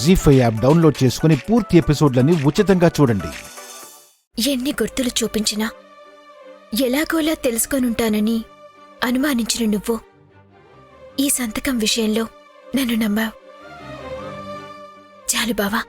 జీ5 app download చేసుకుని పూర్తి ఎపిసోడ్లని ఉచితంగా చూడండి. ఎన్ని గుర్తులు చూపించినా ఎలాగోలా తెలుసుకొనుంటానని అనుమానించిన నువ్వు ఈ సంతకం విషయంలో నన్ను నమ్మావు. చాలు బావా.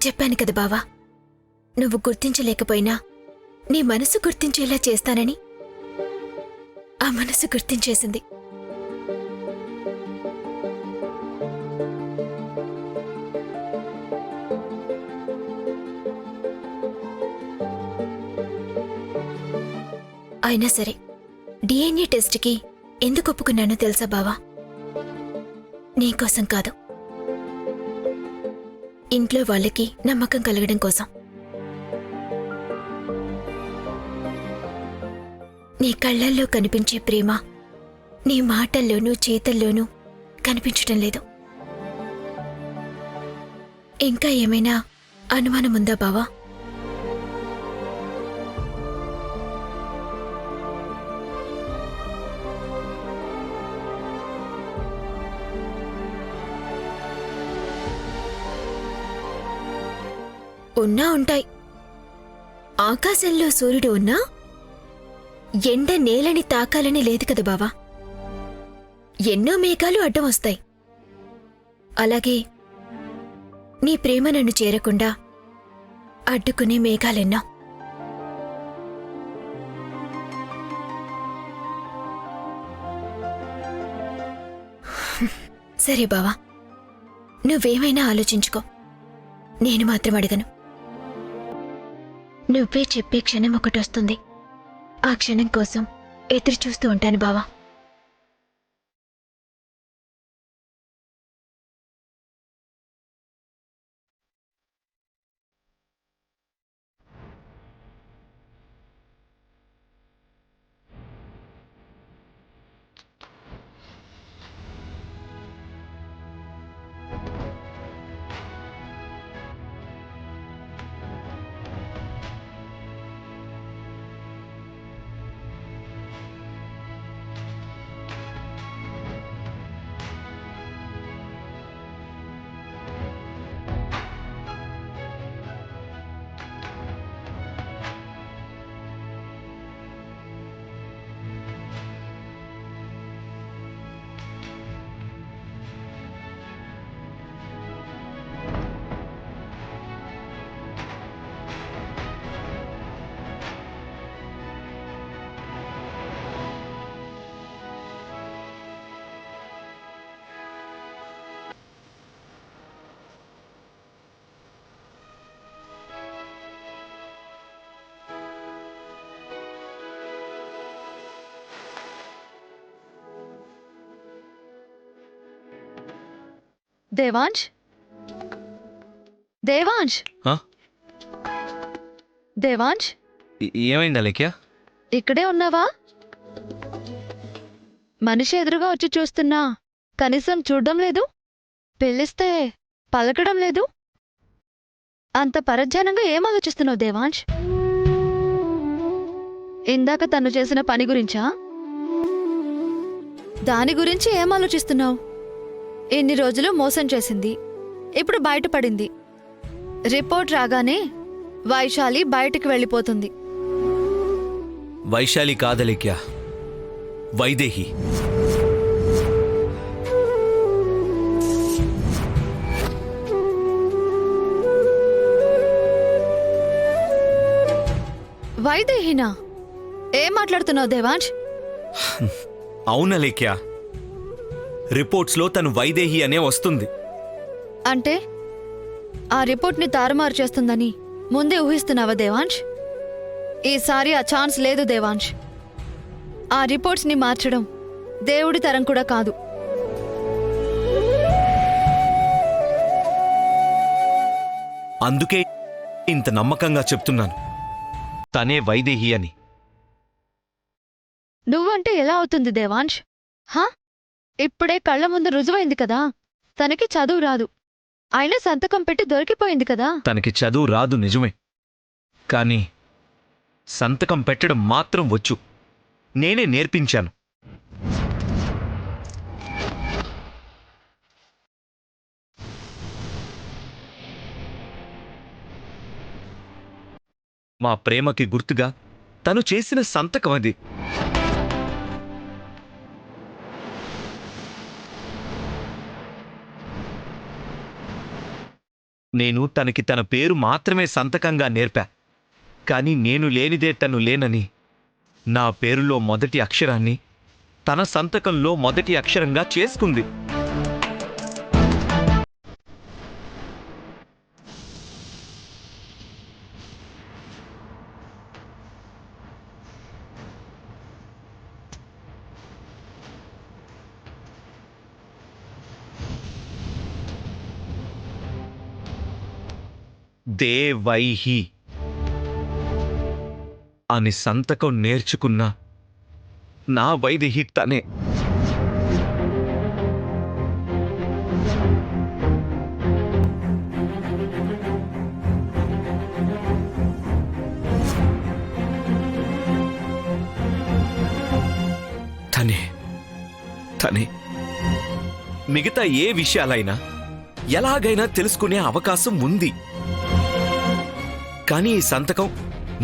చెప్పాను కదా బావా, నువ్వు గుర్తించలేకపోయినా నీ మనసు గుర్తించేలా చేస్తానని. ఆ మనసు గుర్తించేసింది. అయినా సరే డిఎన్ఏ టెస్ట్కి ఎందుకు ఒప్పుకున్నానో తెలుసా బావా? నీకోసం కాదు, ఇంట్లో వాళ్ళకి నమ్మకం కలగడం కోసం. నీ కళ్ళల్లో కనిపించే ప్రేమ నీ మాటల్లోనూ చేతల్లోనూ కనిపించటం లేదు. ఇంకా ఏమైనా అనుమానముందా బావా? ఉన్నా ఉంటాయి. ఆకాశంలో సూర్యుడు ఉన్నా ఎండ నేలని తాకాలని లేదు కదా బావా. ఎన్నో మేఘాలు అడ్డం వస్తాయి. అలాగే నీ ప్రేమ నన్ను చేరకుండా అడ్డుకునే మేఘాలెన్నో. సరే బావా, నువ్వేమైనా ఆలోచించుకో, నేను మాత్రం అడగను. నువ్వే చెప్పే క్షణం ఒకటొస్తుంది. ఆ క్షణం కోసం ఎదురు చూస్తూ ఉంటాను బావా. దేవాంశ్, దేవాంశ్, దేవాంశ్, ఏమైంది అలేఖ్య? ఇక్కడే ఉన్నావా? మనిషి ఎదురుగా వచ్చి చూస్తున్నా కనీసం చూడ్డం లేదు, పిలిస్తే పలకడం లేదు. అంత పరధ్యానంగా ఏం ఆలోచిస్తున్నావు దేవాంశ్? ఇందాక తను చేసిన పని గురించా? దాని గురించి ఏం ఆలోచిస్తున్నావు? ఇన్ని రోజులు మోసం చేసింది, ఇప్పుడు బయటపడింది. రిపోర్ట్ రాగానే వైశాలి బయటికి వెళ్ళిపోతుంది. వైశాలి కాదలేఖ్య, వైదేహి. వైదేహినా? ఏం మాట్లాడుతున్నావు దేవాంశ్? అవునలేఖ్య, రిపోర్ట్స్లో తను వైదేహి అనే వస్తుంది. అంటే ఆ రిపోర్ట్ని తారుమారు చేస్తుందని ముందే ఊహిస్తున్నావా దేవాంశ్? ఈసారి ఆ ఛాన్స్ లేదు దేవాంశ్. ఆ రిపోర్ట్స్ని మార్చడం దేవుడి తరం కూడా కాదు. అందుకే ఇంత నమ్మకంగా చెప్తున్నాను, తనే వైదేహి అని. నువ్వంటే ఎలా అవుతుంది దేవాంశ్? హా, ఇప్పుడే కళ్ళ ముందు రుజువైంది కదా తనకి చదువు రాదు. అయినా సంతకం పెట్టి దొరికిపోయింది కదా. తనకి చదువు రాదు నిజమే, కానీ సంతకం పెట్టడం మాత్రం వచ్చు. నేనే నేర్పించాను. మా ప్రేమకి గుర్తుగా తను చేసిన సంతకం అది. నేను తనకి తన పేరు మాత్రమే సంతకంగా నేర్పా. కానీ నేను లేనిదే తను లేనని నా పేరులో మొదటి అక్షరాన్ని తన సంతకంలో మొదటి అక్షరంగా చేసుకుంది. దేవైహి అని సంతకం నేర్చుకున్న నా వైదేహి తనే. తనే తనే మిగతా ఏ విషయాలైనా ఎలాగైనా తెలుసుకునే అవకాశం ఉంది. కానీ ఈ సంతకం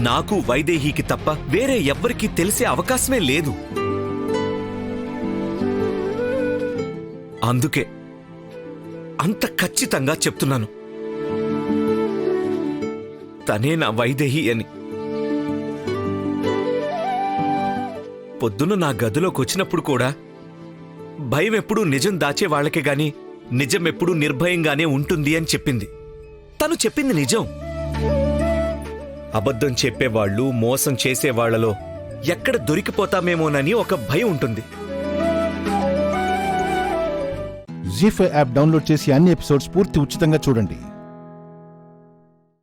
నాకు వైదేహికి తప్ప వేరే ఎవ్వరికీ తెలిసే అవకాశమే లేదు. అందుకే అంత ఖచ్చితంగా చెప్తున్నాను, తనే నా వైదేహి అని. పొద్దున నా గదిలోకి వచ్చినప్పుడు కూడా భయం ఎప్పుడూ నిజం దాచే వాళ్ళకే గాని నిజం ఎప్పుడూ నిర్భయంగానే ఉంటుంది అని చెప్పింది. తను చెప్పింది నిజం. అబద్ధం చెప్పేవాళ్లు, మోసం చేసేవాళ్లలో ఎక్కడ దొరికిపోతామేమోనని ఒక భయం ఉంటుంది. జీ5 యాప్ డౌన్లోడ్ చేసి అన్ని ఎపిసోడ్స్ పూర్తి ఉచితంగా చూడండి.